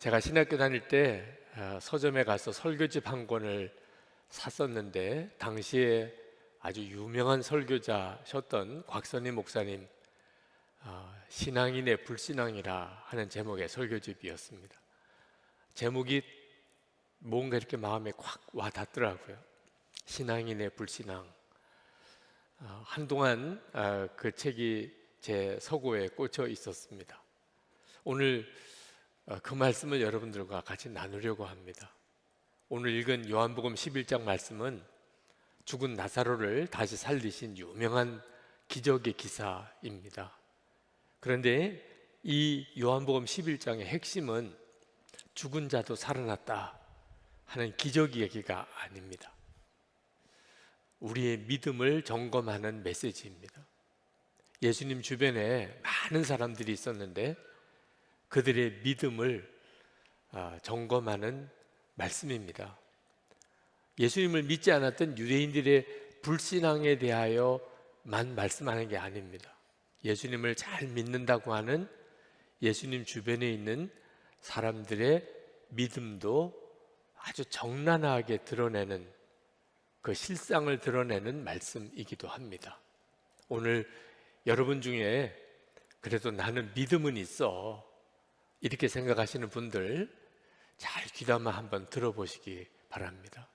제가 신학교 다닐 때 서점에 가서 설교집 한 권을 샀었는데, 당시에 아주 유명한 설교자셨던 곽선임 목사님 신앙인의 불신앙이라 하는 제목의 설교집이었습니다. 제목이 뭔가 이렇게 마음에 콱 와닿더라고요. 신앙인의 불신앙. 한동안 그 책이 제 서고에 꽂혀 있었습니다. 오늘 그 말씀을 여러분들과 같이 나누려고 합니다. 오늘 읽은 요한복음 11장 말씀은 죽은 나사로를 다시 살리신 유명한 기적의 기사입니다. 그런데 이 요한복음 11장의 핵심은 죽은 자도 살아났다 하는 기적 이야기가 아닙니다. 우리의 믿음을 점검하는 메시지입니다. 예수님 주변에 많은 사람들이 있었는데 그들의 믿음을 점검하는 말씀입니다. 예수님을 믿지 않았던 유대인들의 불신앙에 대하여만 말씀하는 게 아닙니다. 예수님을 잘 믿는다고 하는 예수님 주변에 있는 사람들의 믿음도 아주 적나라하게 드러내는, 그 실상을 드러내는 말씀이기도 합니다. 오늘 여러분 중에 그래도 나는 믿음은 있어, 이렇게 생각하시는 분들 잘 귀담아 한번 들어보시기 바랍니다.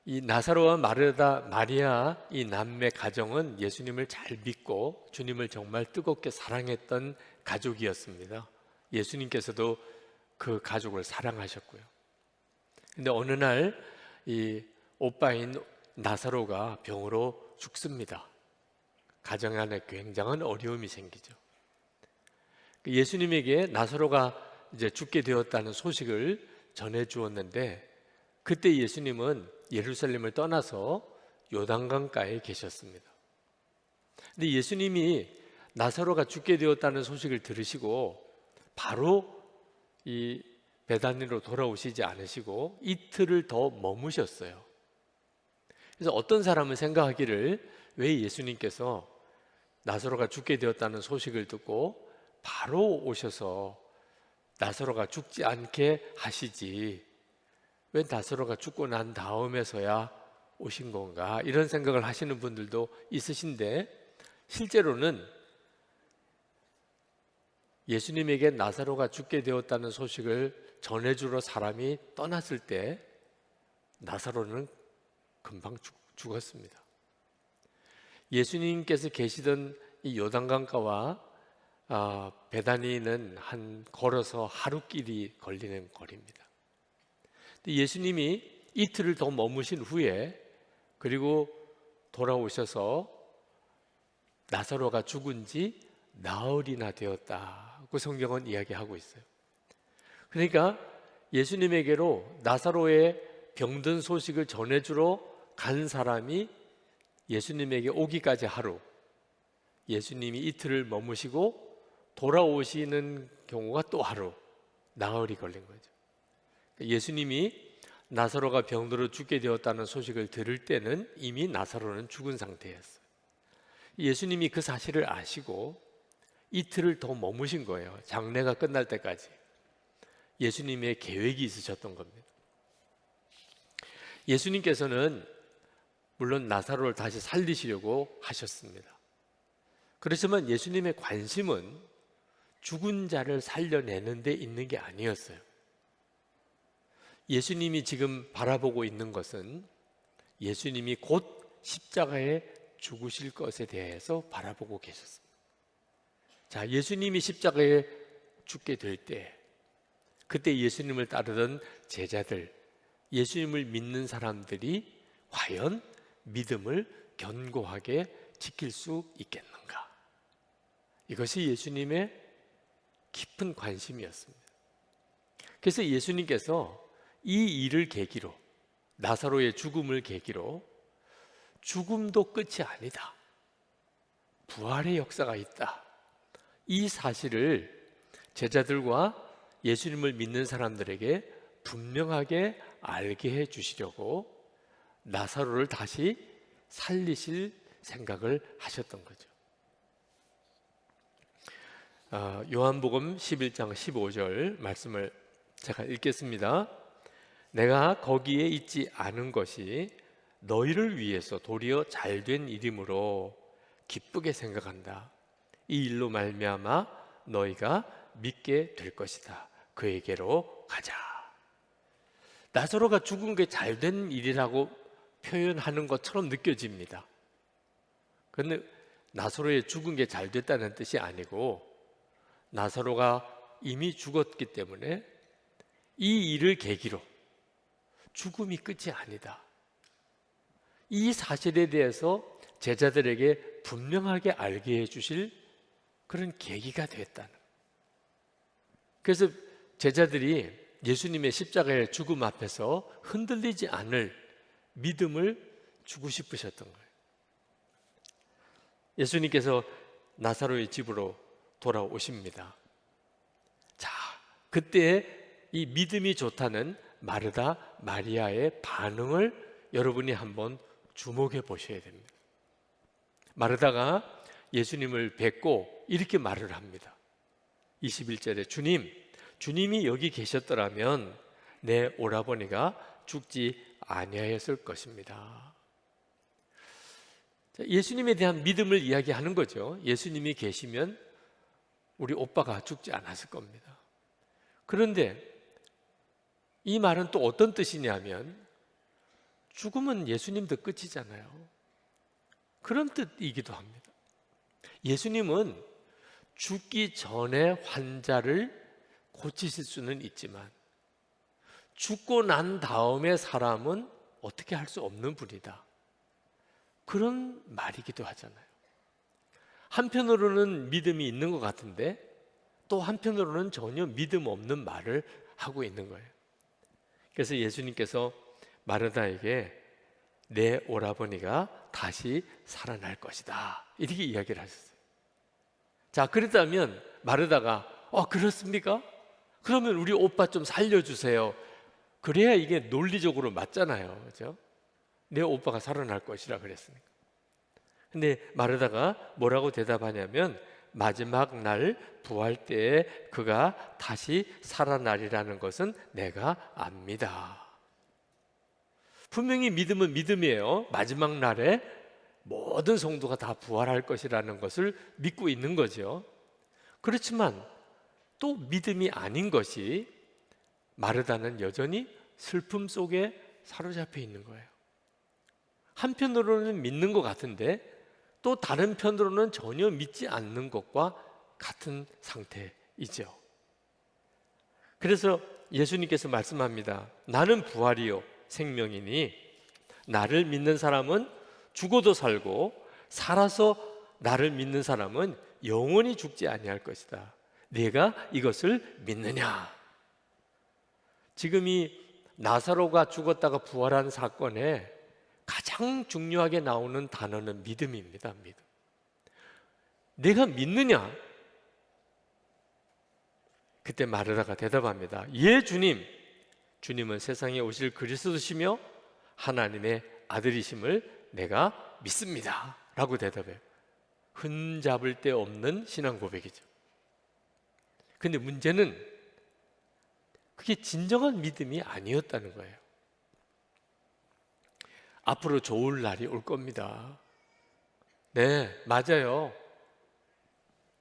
이 나사로와 마리아 이 남매 가정은 예수님을 잘 믿고 주님을 정말 뜨겁게 사랑했던 가족이었습니다. 예수님께서도 그 가족을 사랑하셨고요. 근데 어느 날 이 오빠인 나사로가 병으로 죽습니다. 가정 안에 굉장한 어려움이 생기죠. 예수님에게 나사로가 이제 죽게 되었다는 소식을 전해 주었는데, 그때 예수님은 예루살렘을 떠나서 요단강가에 계셨습니다. 근데 예수님이 나사로가 죽게 되었다는 소식을 들으시고 바로 이 베다니로 돌아오시지 않으시고 이틀을 더 머무셨어요. 그래서 어떤 사람은 생각하기를, 왜 예수님께서 나사로가 죽게 되었다는 소식을 듣고 바로 오셔서 나사로가 죽지 않게 하시지, 왜 나사로가 죽고 난 다음에서야 오신 건가, 이런 생각을 하시는 분들도 있으신데, 실제로는 예수님에게 나사로가 죽게 되었다는 소식을 전해주러 사람이 떠났을 때 나사로는 금방 죽었습니다. 예수님께서 계시던 이 요단강가와 베다니는 걸어서 하루길이 걸리는 거리입니다. 예수님이 이틀을 더 머무신 후에 그리고 돌아오셔서 나사로가 죽은 지 나흘이나 되었다고 성경은 이야기하고 있어요. 그러니까 예수님에게로 나사로의 병든 소식을 전해주러 간 사람이 예수님에게 오기까지 하루, 예수님이 이틀을 머무시고 돌아오시는 경우가 또 하루, 나흘이 걸린 거죠. 예수님이 나사로가 병들어 죽게 되었다는 소식을 들을 때는 이미 나사로는 죽은 상태였어요. 예수님이 그 사실을 아시고 이틀을 더 머무신 거예요. 장례가 끝날 때까지. 예수님의 계획이 있으셨던 겁니다. 예수님께서는 물론 나사로를 다시 살리시려고 하셨습니다. 그렇지만 예수님의 관심은 죽은 자를 살려내는 데 있는 게 아니었어요. 예수님이 지금 바라보고 있는 것은 예수님이 곧 십자가에 죽으실 것에 대해서 바라보고 계셨습니다. 자, 예수님이 십자가에 죽게 될 때, 그때 예수님을 따르던 제자들, 예수님을 믿는 사람들이 과연 믿음을 견고하게 지킬 수 있겠는가? 이것이 예수님의 깊은 관심이었습니다. 그래서 예수님께서 이 일을 계기로, 나사로의 죽음을 계기로 죽음도 끝이 아니다, 부활의 역사가 있다, 이 사실을 제자들과 예수님을 믿는 사람들에게 분명하게 알게 해 주시려고 나사로를 다시 살리실 생각을 하셨던 거죠. 요한복음 11장 15절 말씀을 제가 읽겠습니다. 내가 거기에 있지 않은 것이 너희를 위해서 도리어 잘된 일이므로 기쁘게 생각한다. 이 일로 말미암아 너희가 믿게 될 것이다. 그에게로 가자. 나사로가 죽은 게 잘된 일이라고 표현하는 것처럼 느껴집니다. 그런데 나사로의 죽은 게 잘 됐다는 뜻이 아니고 나사로가 이미 죽었기 때문에 이 일을 계기로 죽음이 끝이 아니다. 이 사실에 대해서 제자들에게 분명하게 알게 해주실 그런 계기가 됐다는. 그래서 제자들이 예수님의 십자가의 죽음 앞에서 흔들리지 않을 믿음을 주고 싶으셨던 거예요. 예수님께서 나사로의 집으로 돌아오십니다. 자, 그때 이 믿음이 좋다는 마르다, 마리아의 반응을 여러분이 한번 주목해 보셔야 됩니다. 마르다가 예수님을 뵙고 이렇게 말을 합니다. 21절에 주님이 여기 계셨더라면 내 오라버니가 죽지 아니하였을 것입니다. 예수님에 대한 믿음을 이야기하는 거죠. 예수님이 계시면 우리 오빠가 죽지 않았을 겁니다. 그런데 이 말은 또 어떤 뜻이냐면 죽음은 예수님도 끝이잖아요. 그런 뜻이기도 합니다. 예수님은 죽기 전에 환자를 고치실 수는 있지만 죽고 난 다음에 사람은 어떻게 할 수 없는 분이다. 그런 말이기도 하잖아요. 한편으로는 믿음이 있는 것 같은데 또 한편으로는 전혀 믿음 없는 말을 하고 있는 거예요. 그래서 예수님께서 마르다에게 내 오라버니가 다시 살아날 것이다. 이렇게 이야기를 하셨어요. 자, 그렇다면 마르다가 그렇습니까? 그러면 우리 오빠 좀 살려주세요. 그래야 이게 논리적으로 맞잖아요. 그렇죠? 내 오빠가 살아날 것이라 그랬으니까. 근데 마르다가 뭐라고 대답하냐면 마지막 날 부활 때에 그가 다시 살아나리라는 것은 내가 압니다. 분명히 믿음은 믿음이에요. 마지막 날에 모든 성도가 다 부활할 것이라는 것을 믿고 있는 거죠. 그렇지만 또 믿음이 아닌 것이 마르다는 여전히 슬픔 속에 사로잡혀 있는 거예요. 한편으로는 믿는 것 같은데 또 다른 편으로는 전혀 믿지 않는 것과 같은 상태이죠. 그래서 예수님께서 말씀합니다. 나는 부활이요 생명이니 나를 믿는 사람은 죽어도 살고 살아서 나를 믿는 사람은 영원히 죽지 아니할 것이다. 네가 이것을 믿느냐? 지금 이 나사로가 죽었다가 부활한 사건에 가장 중요하게 나오는 단어는 믿음입니다. 믿음. 내가 믿느냐? 그때 마르다가 대답합니다. 예, 주님. 주님은 세상에 오실 그리스도시며 하나님의 아들이심을 내가 믿습니다. 라고 대답해요. 흠잡을 데 없는 신앙 고백이죠. 근데 문제는 그게 진정한 믿음이 아니었다는 거예요. 앞으로 좋을 날이 올 겁니다. 네, 맞아요.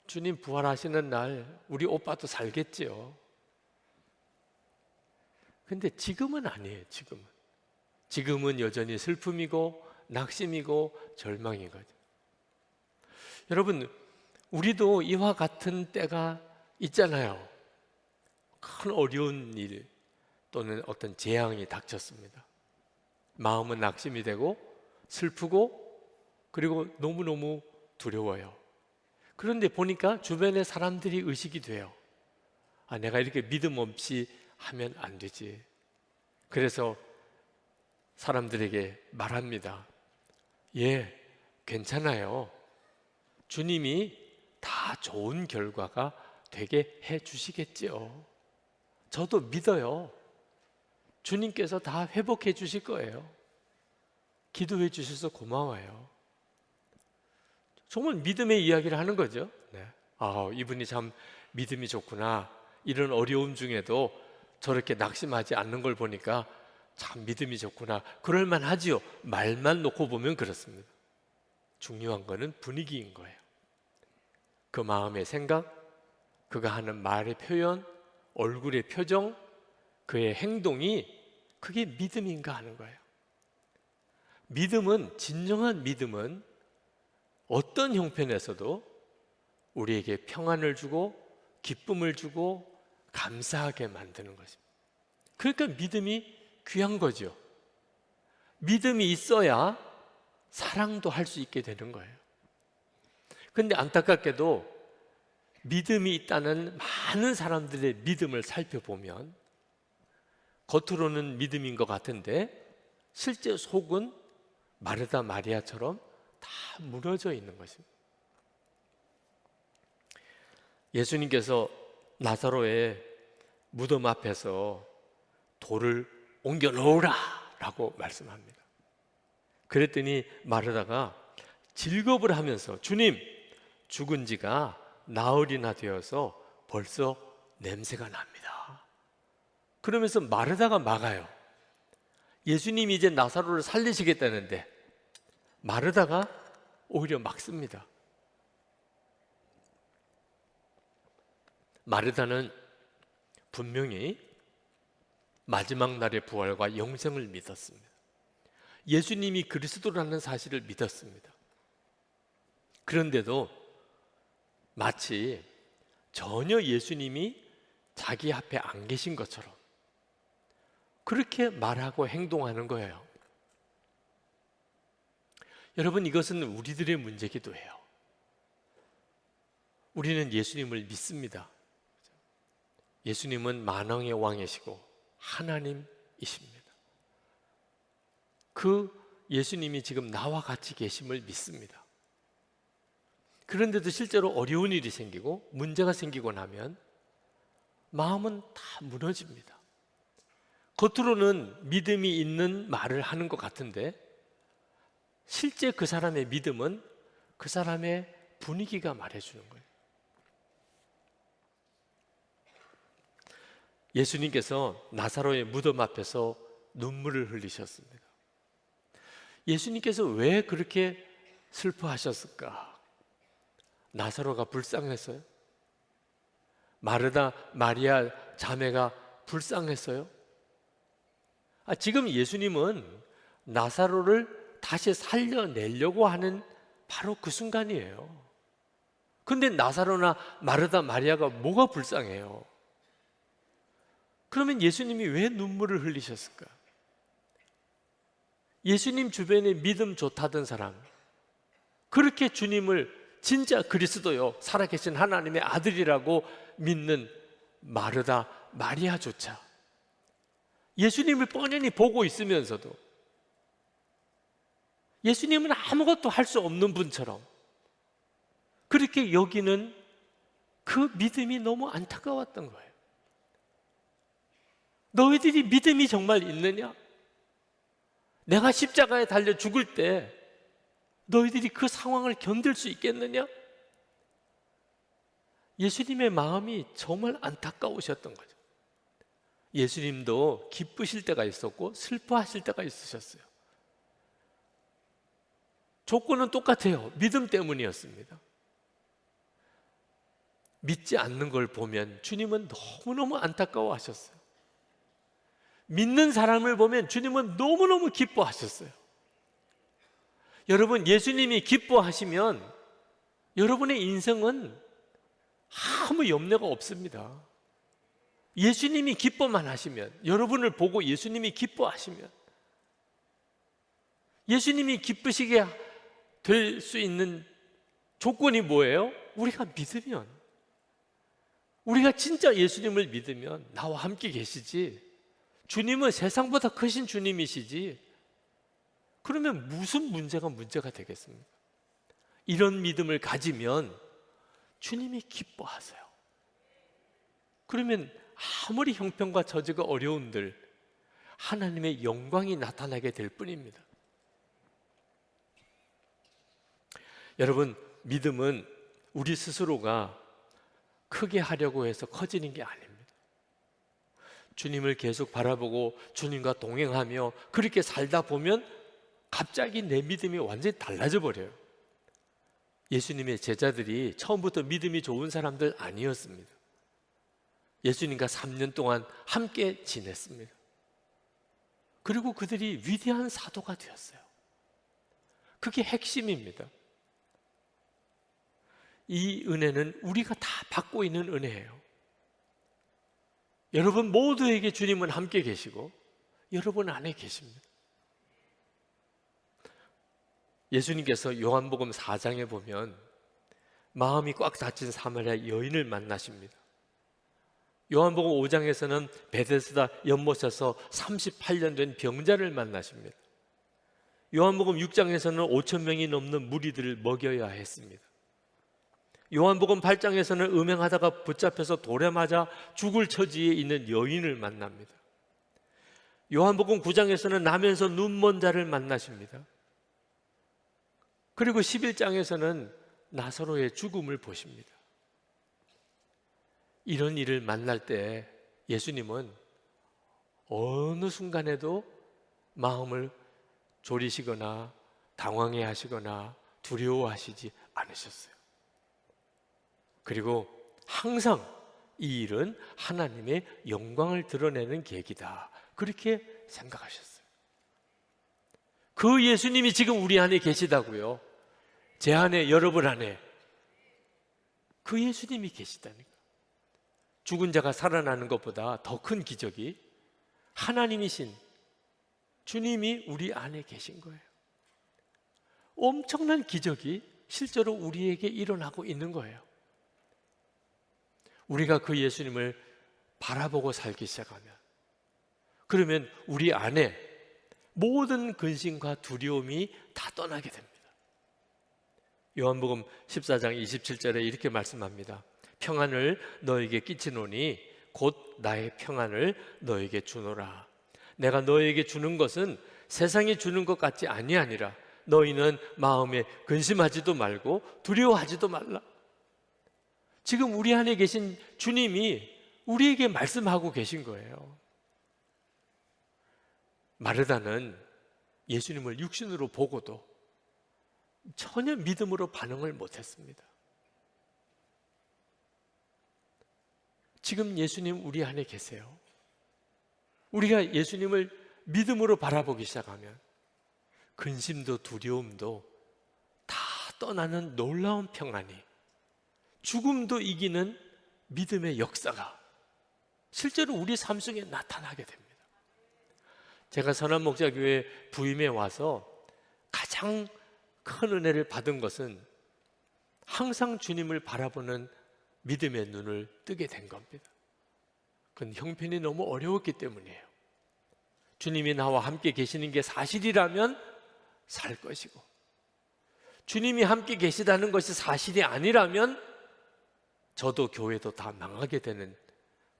주님 부활하시는 날 우리 오빠도 살겠지요. 근데 지금은 아니에요. 지금은 여전히 슬픔이고 낙심이고 절망인 거죠. 여러분, 우리도 이와 같은 때가 있잖아요. 큰 어려운 일 또는 어떤 재앙이 닥쳤습니다. 마음은 낙심이 되고 슬프고 그리고 너무너무 두려워요. 그런데 보니까 주변의 사람들이 의식이 돼요. 내가 이렇게 믿음 없이 하면 안 되지. 그래서 사람들에게 말합니다. 예, 괜찮아요. 주님이 다 좋은 결과가 되게 해 주시겠지요. 저도 믿어요. 주님께서 다 회복해 주실 거예요. 기도해 주셔서 고마워요. 정말 믿음의 이야기를 하는 거죠. 네. 아, 이분이 참 믿음이 좋구나. 이런 어려움 중에도 저렇게 낙심하지 않는 걸 보니까 참 믿음이 좋구나. 그럴 만하지요. 말만 놓고 보면 그렇습니다. 중요한 거는 분위기인 거예요. 그 마음의 생각, 그가 하는 말의 표현, 얼굴의 표정, 그의 행동이 그게 믿음인가 하는 거예요. 믿음은, 진정한 믿음은 어떤 형편에서도 우리에게 평안을 주고 기쁨을 주고 감사하게 만드는 것입니다. 그러니까 믿음이 귀한 거죠. 믿음이 있어야 사랑도 할 수 있게 되는 거예요. 그런데 안타깝게도 믿음이 있다는 많은 사람들의 믿음을 살펴보면 겉으로는 믿음인 것 같은데 실제 속은 마르다 마리아처럼 다 무너져 있는 것입니다. 예수님께서 나사로의 무덤 앞에서 돌을 옮겨 놓으라 라고 말씀합니다. 그랬더니 마르다가 질겁을 하면서 주님, 죽은 지가 나흘이나 되어서 벌써 냄새가 납니다. 그러면서 마르다가 막아요. 예수님이 이제 나사로를 살리시겠다는데 마르다가 오히려 막습니다. 마르다는 분명히 마지막 날의 부활과 영생을 믿었습니다. 예수님이 그리스도라는 사실을 믿었습니다. 그런데도 마치 전혀 예수님이 자기 앞에 안 계신 것처럼 그렇게 말하고 행동하는 거예요. 여러분, 이것은 우리들의 문제이기도 해요. 우리는 예수님을 믿습니다. 예수님은 만왕의 왕이시고 하나님이십니다. 그 예수님이 지금 나와 같이 계심을 믿습니다. 그런데도 실제로 어려운 일이 생기고 문제가 생기고 나면 마음은 다 무너집니다. 겉으로는 믿음이 있는 말을 하는 것 같은데 실제 그 사람의 믿음은 그 사람의 분위기가 말해주는 거예요. 예수님께서 나사로의 무덤 앞에서 눈물을 흘리셨습니다. 예수님께서 왜 그렇게 슬퍼하셨을까? 나사로가 불쌍했어요? 마르다, 마리아 자매가 불쌍했어요? 지금 예수님은 나사로를 다시 살려내려고 하는 바로 그 순간이에요. 근데 나사로나 마르다, 마리아가 뭐가 불쌍해요? 그러면 예수님이 왜 눈물을 흘리셨을까? 예수님 주변에 믿음 좋다던 사람, 그렇게 주님을 진짜 그리스도요, 살아계신 하나님의 아들이라고 믿는 마르다, 마리아조차 예수님을 뻔히 보고 있으면서도 예수님은 아무것도 할 수 없는 분처럼 그렇게 여기는 그 믿음이 너무 안타까웠던 거예요. 너희들이 믿음이 정말 있느냐? 내가 십자가에 달려 죽을 때 너희들이 그 상황을 견딜 수 있겠느냐? 예수님의 마음이 정말 안타까우셨던 거죠. 예수님도 기쁘실 때가 있었고 슬퍼하실 때가 있으셨어요. 조건은 똑같아요. 믿음 때문이었습니다. 믿지 않는 걸 보면 주님은 너무너무 안타까워하셨어요. 믿는 사람을 보면 주님은 너무너무 기뻐하셨어요. 여러분, 예수님이 기뻐하시면 여러분의 인생은 아무 염려가 없습니다. 예수님이 기뻐만 하시면, 여러분을 보고 예수님이 기뻐하시면, 예수님이 기쁘시게 될 수 있는 조건이 뭐예요? 우리가 믿으면, 우리가 진짜 예수님을 믿으면 나와 함께 계시지, 주님은 세상보다 크신 주님이시지, 그러면 무슨 문제가 되겠습니까? 이런 믿음을 가지면 주님이 기뻐하세요. 그러면 아무리 형편과 처지가 어려운들 하나님의 영광이 나타나게 될 뿐입니다. 여러분, 믿음은 우리 스스로가 크게 하려고 해서 커지는 게 아닙니다. 주님을 계속 바라보고 주님과 동행하며 그렇게 살다 보면 갑자기 내 믿음이 완전히 달라져 버려요. 예수님의 제자들이 처음부터 믿음이 좋은 사람들 아니었습니다. 예수님과 3년 동안 함께 지냈습니다. 그리고 그들이 위대한 사도가 되었어요. 그게 핵심입니다. 이 은혜는 우리가 다 받고 있는 은혜예요. 여러분 모두에게 주님은 함께 계시고 여러분 안에 계십니다. 예수님께서 요한복음 4장에 보면 마음이 꽉 닫힌 사마리아 여인을 만나십니다. 요한복음 5장에서는 베데스다 연못에서 38년 된 병자를 만나십니다. 요한복음 6장에서는 5천 명이 넘는 무리들을 먹여야 했습니다. 요한복음 8장에서는 음행하다가 붙잡혀서 돌에 맞아 죽을 처지에 있는 여인을 만납니다. 요한복음 9장에서는 나면서 눈먼 자를 만나십니다. 그리고 11장에서는 나사로의 죽음을 보십니다. 이런 일을 만날 때 예수님은 어느 순간에도 마음을 졸이시거나 당황해 하시거나 두려워하시지 않으셨어요. 그리고 항상 이 일은 하나님의 영광을 드러내는 계기다, 그렇게 생각하셨어요. 그 예수님이 지금 우리 안에 계시다고요. 제 안에, 여러분 안에 그 예수님이 계시다니까. 죽은 자가 살아나는 것보다 더 큰 기적이 하나님이신 주님이 우리 안에 계신 거예요. 엄청난 기적이 실제로 우리에게 일어나고 있는 거예요. 우리가 그 예수님을 바라보고 살기 시작하면, 그러면 우리 안에 모든 근심과 두려움이 다 떠나게 됩니다. 요한복음 14장 27절에 이렇게 말씀합니다. 평안을 너에게 끼치노니 곧 나의 평안을 너에게 주노라. 내가 너에게 주는 것은 세상이 주는 것 같지 아니하니라. 너희는 마음에 근심하지도 말고 두려워하지도 말라. 지금 우리 안에 계신 주님이 우리에게 말씀하고 계신 거예요. 마르다는 예수님을 육신으로 보고도 전혀 믿음으로 반응을 못했습니다. 지금 예수님 우리 안에 계세요. 우리가 예수님을 믿음으로 바라보기 시작하면 근심도 두려움도 다 떠나는 놀라운 평안이, 죽음도 이기는 믿음의 역사가 실제로 우리 삶 속에 나타나게 됩니다. 제가 선한목자교회 부임에 와서 가장 큰 은혜를 받은 것은 항상 주님을 바라보는 믿음의 눈을 뜨게 된 겁니다. 그건 형편이 너무 어려웠기 때문이에요. 주님이 나와 함께 계시는 게 사실이라면 살 것이고, 주님이 함께 계시다는 것이 사실이 아니라면 저도 교회도 다 망하게 되는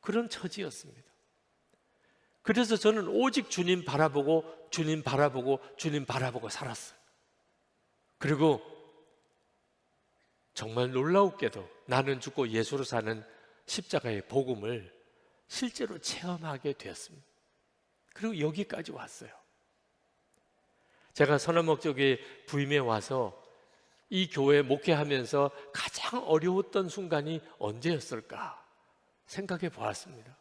그런 처지였습니다. 그래서 저는 오직 주님 바라보고 주님 바라보고 주님 바라보고 살았어요. 그리고 정말 놀라웠게도 나는 죽고 예수로 사는 십자가의 복음을 실제로 체험하게 되었습니다. 그리고 여기까지 왔어요. 제가 선한목적에 부임해 와서 이 교회 목회하면서 가장 어려웠던 순간이 언제였을까 생각해 보았습니다.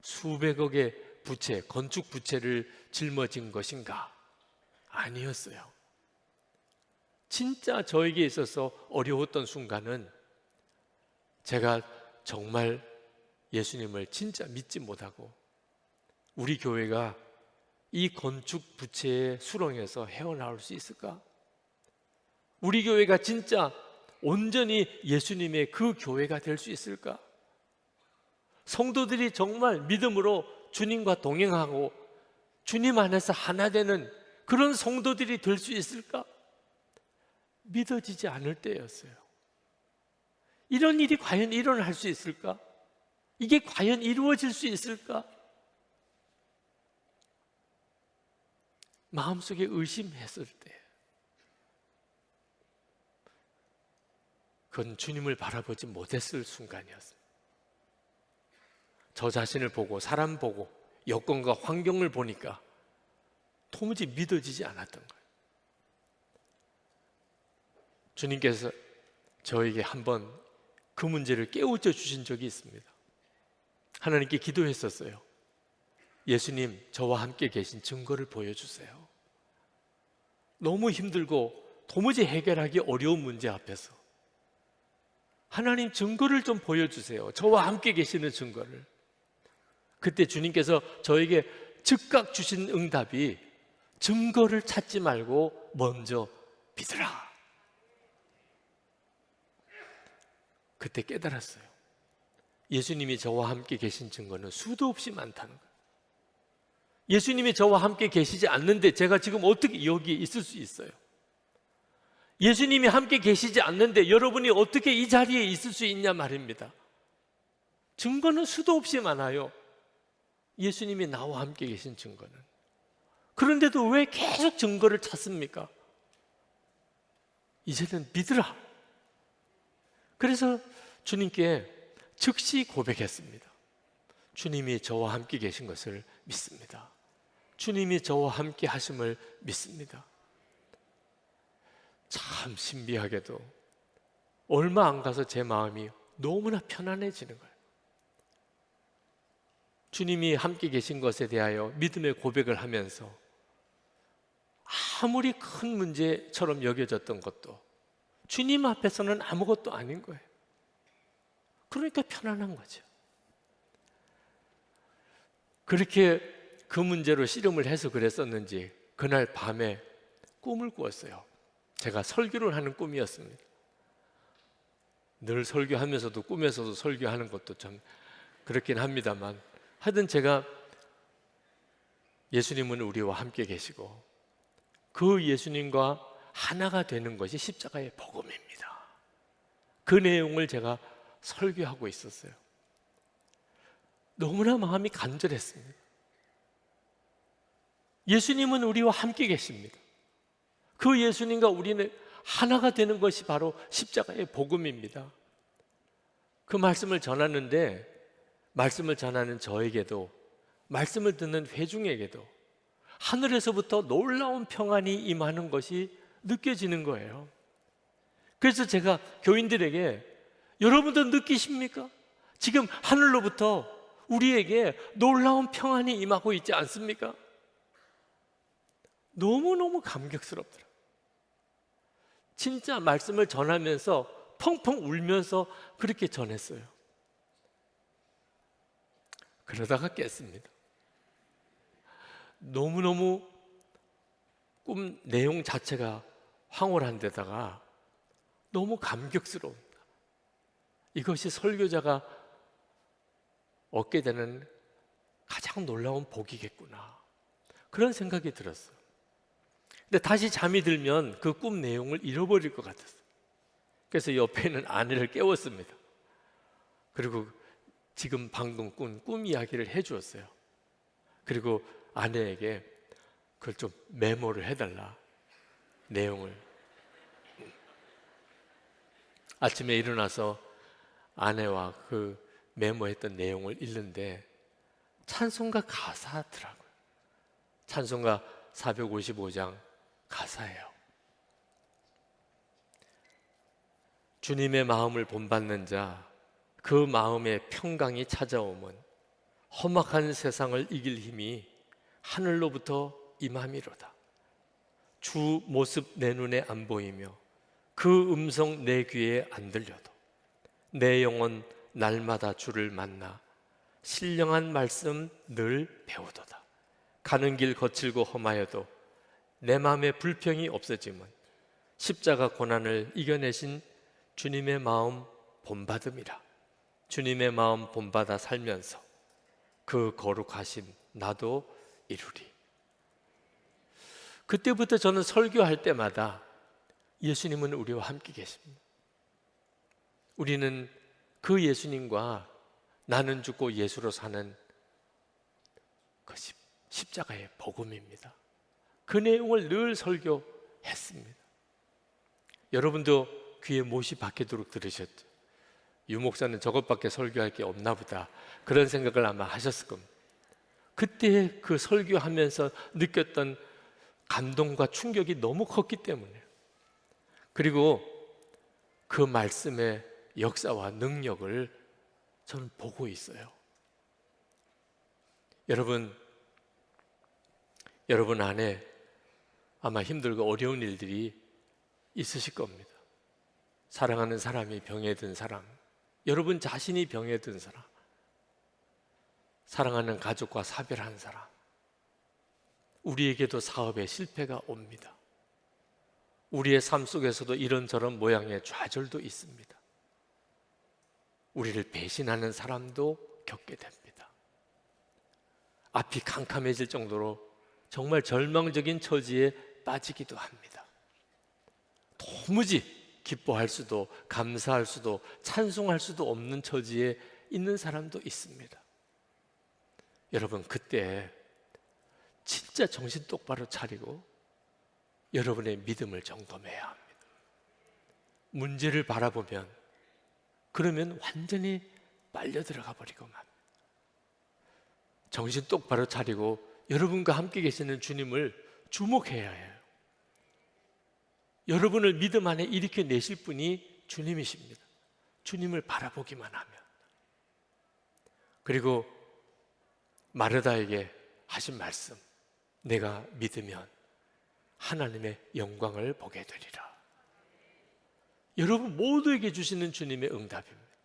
수백억의 부채, 건축 부채를 짊어진 것인가? 아니었어요. 진짜 저에게 있어서 어려웠던 순간은 제가 정말 예수님을 진짜 믿지 못하고 우리 교회가 이 건축 부채의 수렁에서 헤어나올 수 있을까? 우리 교회가 진짜 온전히 예수님의 그 교회가 될 수 있을까? 성도들이 정말 믿음으로 주님과 동행하고 주님 안에서 하나 되는 그런 성도들이 될 수 있을까? 믿어지지 않을 때였어요. 이런 일이 과연 일어날 수 있을까? 이게 과연 이루어질 수 있을까? 마음속에 의심했을 때, 그건 주님을 바라보지 못했을 순간이었습니다. 저 자신을 보고 사람 보고 여건과 환경을 보니까 도무지 믿어지지 않았던 거예요. 주님께서 저에게 한번 그 문제를 깨우쳐 주신 적이 있습니다. 하나님께 기도했었어요. 예수님, 저와 함께 계신 증거를 보여주세요. 너무 힘들고 도무지 해결하기 어려운 문제 앞에서 하나님 증거를 좀 보여주세요. 저와 함께 계시는 증거를. 그때 주님께서 저에게 즉각 주신 응답이 증거를 찾지 말고 먼저 믿으라. 그때 깨달았어요. 예수님이 저와 함께 계신 증거는 수도 없이 많다는 거예요. 예수님이 저와 함께 계시지 않는데 제가 지금 어떻게 여기 있을 수 있어요? 예수님이 함께 계시지 않는데 여러분이 어떻게 이 자리에 있을 수 있냐 말입니다. 증거는 수도 없이 많아요. 예수님이 나와 함께 계신 증거는. 그런데도 왜 계속 증거를 찾습니까? 이제는 믿으라. 그래서 주님께 즉시 고백했습니다. 주님이 저와 함께 계신 것을 믿습니다. 주님이 저와 함께 하심을 믿습니다. 참 신비하게도 얼마 안 가서 제 마음이 너무나 편안해지는 거예요. 주님이 함께 계신 것에 대하여 믿음의 고백을 하면서 아무리 큰 문제처럼 여겨졌던 것도 주님 앞에서는 아무것도 아닌 거예요. 그러니까 편안한 거죠. 그렇게 그 문제로 씨름을 해서 그랬었는지 그날 밤에 꿈을 꾸었어요. 제가 설교를 하는 꿈이었습니다. 늘 설교하면서도 꿈에서도 설교하는 것도 좀 그렇긴 합니다만, 하여튼 제가 예수님은 우리와 함께 계시고 그 예수님과 하나가 되는 것이 십자가의 복음입니다. 그 내용을 제가 설교하고 있었어요. 너무나 마음이 간절했습니다. 예수님은 우리와 함께 계십니다. 그 예수님과 우리는 하나가 되는 것이 바로 십자가의 복음입니다. 그 말씀을 전하는데 말씀을 전하는 저에게도 말씀을 듣는 회중에게도 하늘에서부터 놀라운 평안이 임하는 것이 느껴지는 거예요. 그래서 제가 교인들에게 여러분도 느끼십니까? 지금 하늘로부터 우리에게 놀라운 평안이 임하고 있지 않습니까? 너무너무 감격스럽더라고요. 진짜 말씀을 전하면서 펑펑 울면서 그렇게 전했어요. 그러다가 깼습니다. 너무너무 꿈 내용 자체가 황홀한 데다가 너무 감격스러웁니다. 이것이 설교자가 얻게 되는 가장 놀라운 복이겠구나, 그런 생각이 들었어요. 근데 다시 잠이 들면 그 꿈 내용을 잃어버릴 것 같았어요. 그래서 옆에 있는 아내를 깨웠습니다. 그리고 지금 방금 꾼 꿈 이야기를 해주었어요. 그리고 아내에게 그걸 좀 메모를 해달라, 내용을. 아침에 일어나서 아내와 그 메모했던 내용을 읽는데 찬송가 가사더라고요. 찬송가 455장 가사예요. 주님의 마음을 본받는 자, 그 마음에 평강이 찾아오면 험악한 세상을 이길 힘이 하늘로부터 임함이로다. 주 모습 내 눈에 안 보이며 그 음성 내 귀에 안 들려도 내 영혼 날마다 주를 만나 신령한 말씀 늘 배우도다. 가는 길 거칠고 험하여도 내 마음에 불평이 없어지면 십자가 고난을 이겨내신 주님의 마음 본받음이라. 주님의 마음 본받아 살면서 그 거룩하심 나도 이루리. 그때부터 저는 설교할 때마다 예수님은 우리와 함께 계십니다. 우리는 그 예수님과 나는 죽고 예수로 사는 것이 십자가의 복음입니다. 그 내용을 늘 설교했습니다. 여러분도 귀에 못이 박히도록 들으셨죠. 유 목사는 저것밖에 설교할 게 없나 보다, 그런 생각을 아마 하셨을 겁니다. 그때 그 설교하면서 느꼈던 감동과 충격이 너무 컸기 때문에, 그리고 그 말씀의 역사와 능력을 저는 보고 있어요. 여러분 안에 아마 힘들고 어려운 일들이 있으실 겁니다. 사랑하는 사람이 병에 든 사람, 여러분 자신이 병에 든 사람, 사랑하는 가족과 사별한 사람, 우리에게도 사업에 실패가 옵니다. 우리의 삶 속에서도 이런저런 모양의 좌절도 있습니다. 우리를 배신하는 사람도 겪게 됩니다. 앞이 캄캄해질 정도로 정말 절망적인 처지에 빠지기도 합니다. 도무지 기뻐할 수도 감사할 수도 찬송할 수도 없는 처지에 있는 사람도 있습니다. 여러분, 그때 진짜 정신 똑바로 차리고 여러분의 믿음을 점검해야 합니다. 문제를 바라보면 그러면 완전히 빨려 들어가 버리고 만 정신 똑바로 차리고 여러분과 함께 계시는 주님을 주목해야 해요. 여러분을 믿음 안에 일으켜 내실 분이 주님이십니다. 주님을 바라보기만 하면. 그리고 마르다에게 하신 말씀, 내가 믿으면 하나님의 영광을 보게 되리라. 여러분 모두에게 주시는 주님의 응답입니다.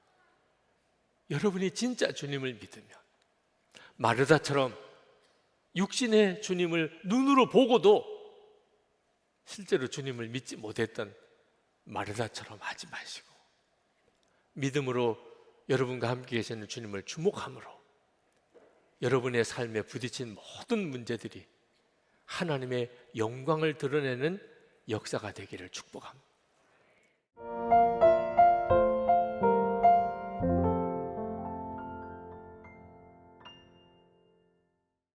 여러분이 진짜 주님을 믿으면, 마르다처럼 육신의 주님을 눈으로 보고도 실제로 주님을 믿지 못했던 마르다처럼 하지 마시고, 믿음으로 여러분과 함께 계시는 주님을 주목함으로 여러분의 삶에 부딪힌 모든 문제들이 하나님의 영광을 드러내는 역사가 되기를 축복합니다.